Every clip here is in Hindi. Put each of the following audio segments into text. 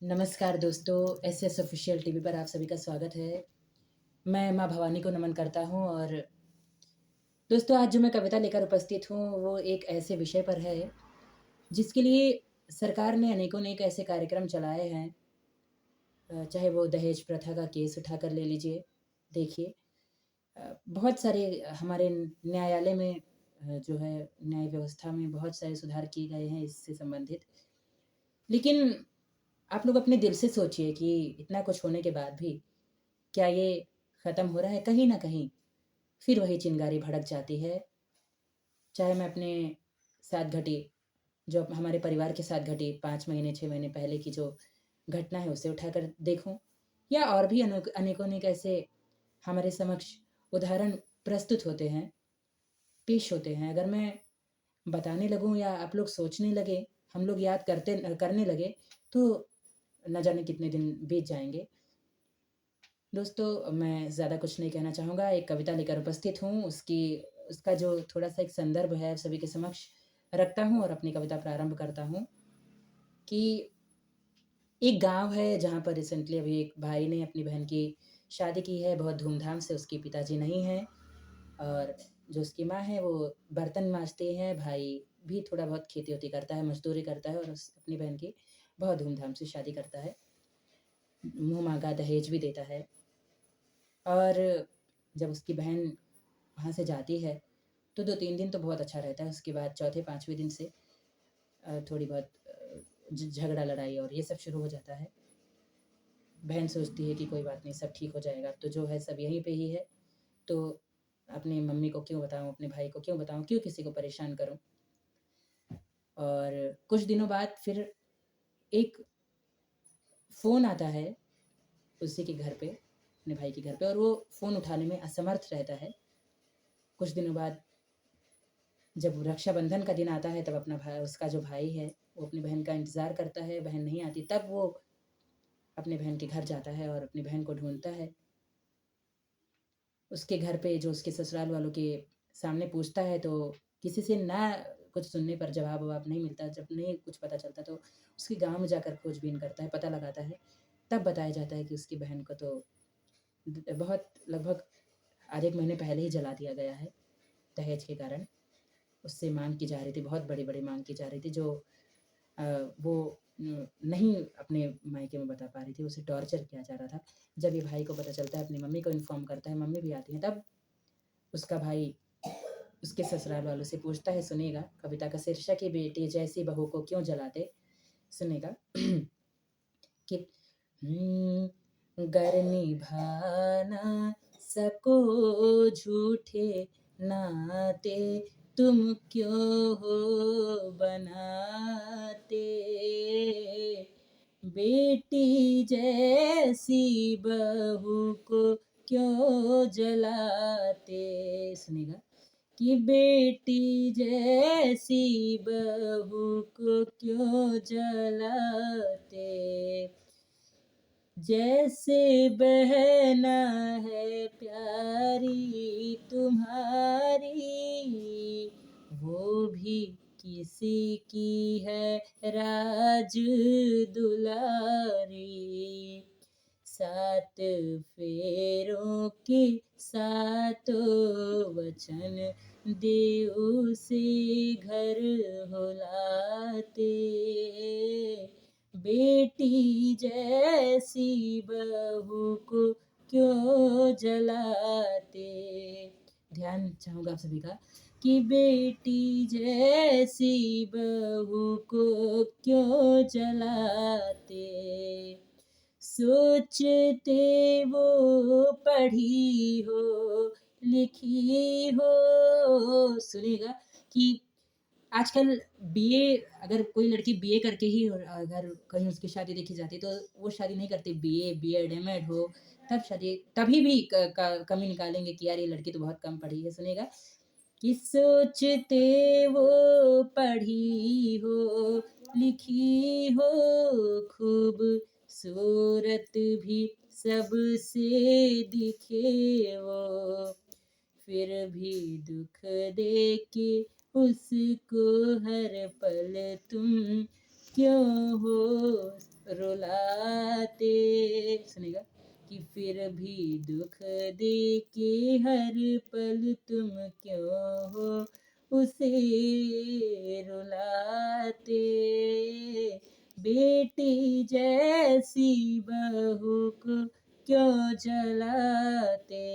नमस्कार दोस्तों, एसएस ऑफ़िशियल टीवी पर आप सभी का स्वागत है। मैं माँ भवानी को नमन करता हूँ और दोस्तों आज जो मैं कविता लेकर उपस्थित हूँ, वो एक ऐसे विषय पर है, जिसके लिए सरकार ने अनेकों-अनेक ऐसे कार्यक्रम चलाए हैं। चाहे वो दहेज प्रथा का केस उठाकर ले लीजिए। देखिए बहुत सारे हमारे न्यायालय में जो है न्याय व्यवस्था में बहुत सारे सुधार किए गए हैं इससे संबंधित। लेकिन आप लोग अपने दिल से सोचिए कि इतना कुछ होने के बाद भी क्या ये ख़त्म हो रहा है? कहीं न कहीं फिर वही चिंगारी भड़क जाती है। चाहे मैं अपने साथ घटी जो हमारे परिवार के साथ घटी 5 महीने, 6 महीने पहले की जो घटना है उसे उठाकर देखूँ या और भी अनेकों-अनेक ऐसे हमारे समक्ष उदाहरण प्रस्तुत होते हैं, पेश होते हैं। अगर मैं बताने लगूँ या आप लोग सोचने लगे, हम लोग याद करने लगे, तो न जाने कितने दिन बीत जाएँगे। दोस्तों, मैं ज़्यादा कुछ नहीं कहना चाहूँगा, एक कविता लेकर उपस्थित हूँ, उसका जो थोड़ा-सा एक संदर्भ है सभी के समक्ष रखता हूँ और अपनी कविता प्रारंभ करता हूँ कि एक गाँव है जहाँ पर रिसेंटली अभी एक भाई ने अपनी बहन की शादी की है, बहुत धूमधाम से उसके पिताजी नहीं हैं और जो उसकी माँ है वो बर्तन माँजती हैं, भाई भी थोड़ा बहुत खेती-वेती करता है, मज़दूरी करता है और अपनी बहन की बहुत धूमधाम से शादी करता है। मुँह माँगा दहेज भी देता है। और जब उसकी बहन वहाँ से जाती है, तो 2-3 दिन तो बहुत अच्छा रहता है, उसके बाद चौथे 5वें दिन से थोड़ी बहुत झगड़ा लड़ाई और ये सब शुरू हो जाता है। बहन सोचती है कि कोई बात नहीं सब ठीक हो जाएगा, अब तो जो है सब यहीं पे ही है, तो अपनी मम्मी को क्यों बताऊँ, अपने भाई को क्यों बताऊँ, क्यों किसी को परेशान करूँ? और कुछ दिनों बाद फिर एक फ़ोन आता है उसी के घर पे, अपने भाई के घर पे और वो फ़ोन उठाने में असमर्थ रहता है। कुछ दिनों बाद जब रक्षाबंधन का दिन आता है तब उसका जो भाई है, वो अपनी बहन का इंतज़ार करता है, बहन नहीं आती तब वो अपनी बहन के घर जाता है और अपनी बहन को ढूँढता है। उसके घर पे जो उसके ससुराल वालों के सामने पूछता है तो किसी से ना कुछ सुनने पर जवाब-ववाब नहीं मिलता, जब नहीं कुछ पता चलता तो उसके गाँव में जाकर खोजबीन करता है, पता लगाता है। तब बताया जाता है कि उसकी बहन को तो बहुत लगभग आधे 1 महीने पहले ही जला दिया गया है, दहेज के कारण। उससे माँग की जा रही थी, बहुत बड़ी-बड़ी माँग की जा रही थी जो अ, वो नहीं अपने मायके में बता पा रही थी, उसे टॉर्चर किया जा रहा था। जब ये भाई को पता चलता है, अपनी मम्मी को इन्फॉर्म करता है, मम्मी भी आती हैं, तब उसका भाई उसके ससुराल वालों से पूछता है, सुनिएगा, कविता का शीर्षक है बेटी जैसी बहू को क्यों जलाते? सुनिएगा कि गर निभा ना सको झूठे नाते तुम क्यों हो बनाते बेटी जैसी बहू को क्यों जलाते सुनेगा कि बेटी जैसी बहू को क्यों जलाते जैसे बहना है प्यारी तुम्हारी वो भी किसी की है राज दुलारी 7 फेरों के 7 वचन देव से घर होलाते बेटी जैसी बहू को क्यों जलाते ध्यान चाहूँगा आप सभी का कि बेटी जैसी बहू को क्यों जलाते सोचते वो पढ़ी हो लिखी हो सुनिएगा कि आजकल बीए अगर कोई लड़की बीए करके ही और अगर कहीं उसकी शादी देखी जाती तो वो शादी नहीं करती बीए बीएड एमएड हो तब शादी तभी भी कमी निकालेंगे कि यार ये लड़की तो बहुत कम पढ़ी है सुनेगा कि सोचते वो पढ़ी हो लिखी हो खूब सूरत भी सबसे दिखे वो फिर भी दुख दे के उसको हर पल तुम क्यों हो रुलाते। सुनेगा कि फिर भी दुख दे के हर पल तुम क्यों हो उसे रुलाते। बेटी जैसी बहू को क्यों जलाते।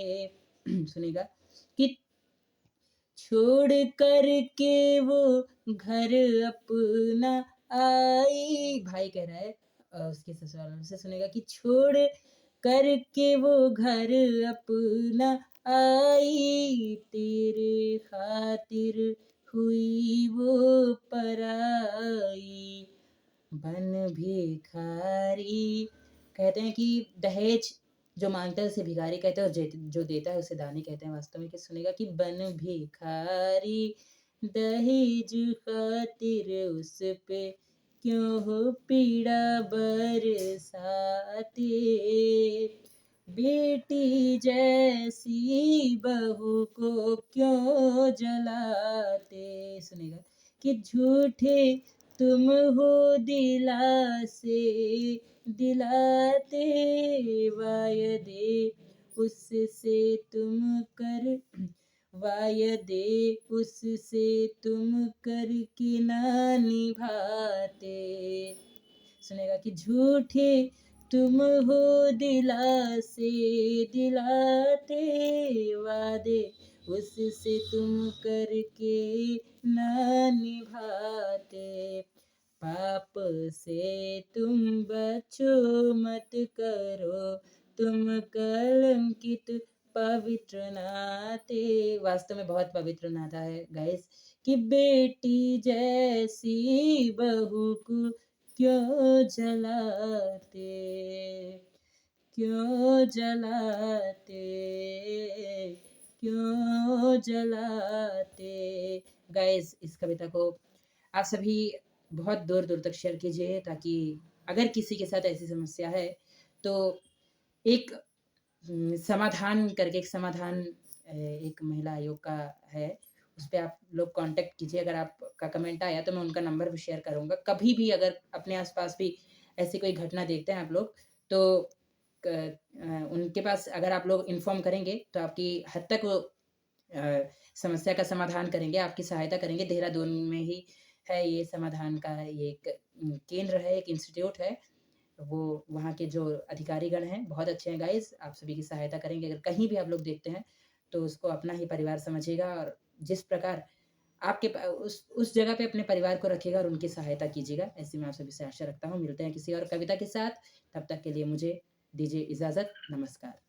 सुनेगा कि छोड़ कर के वो घर अपना आई। भाई कह रहा है उसके ससुराल से। सुनेगा कि छोड़ कर के वो घर अपना आई, तेरे खातिर हुई वो पराई। बन भिखारी। कहते हैं कि दहेज जो मांगता है उसे भिखारी कहते हैं, और जो देता है उसे दानी कहते हैं वास्तव में। कि सुनेगा कि बन भिखारी दहेज खातिर उस पे क्यों हो पीड़ा बरसाते। बेटी जैसी बहू को क्यों जलाते। सुनेगा कि झूठे तुम हो दिलासे दिलाते, वायदे उससे तुम कर वायदे उससे तुम करके ना निभाते। सुनेगा कि झूठे तुम हो दिलासे दिलाते, वादे उससे तुम करके ना निभाते। पाप से तुम बचो मत करो तुम कलंकित पवित्र नाते। वास्तव में बहुत पवित्र नाता है गाइस, कि बेटी जैसी बहू को क्यों जलाते, क्यों जलाते, क्यों जलाते। गाइस इस कविता को आप सभी बहुत दूर दूर तक शेयर कीजिए, ताकि अगर किसी के साथ ऐसी समस्या है तो एक समाधान करके एक समाधान एक महिला आयोग का है, उस पर आप लोग कांटेक्ट कीजिए। अगर आपका कमेंट आया तो मैं उनका नंबर भी शेयर करूँगा। कभी भी अगर अपने आसपास भी ऐसी कोई घटना देखते हैं आप लोग, तो उनके पास अगर आप लोग इन्फॉर्म करेंगे तो आपकी हद तक वो समस्या का समाधान करेंगे, आपकी सहायता करेंगे। देहरादून में ही है ये समाधान का ये एक केंद्र है, एक इंस्टीट्यूट है। वो वहाँ के जो अधिकारीगण हैं बहुत अच्छे हैं गाइस, आप सभी की सहायता करेंगे। अगर कहीं भी आप लोग देखते हैं तो उसको अपना ही परिवार समझिएगा, और जिस प्रकार आपके उस जगह पे अपने परिवार को रखिएगा और उनकी सहायता कीजिएगा। ऐसी मैं आप सभी से आशा रखता हूँ। मिलते हैं किसी और कविता के साथ, तब तक के लिए मुझे दीजिए इजाज़त। नमस्कार।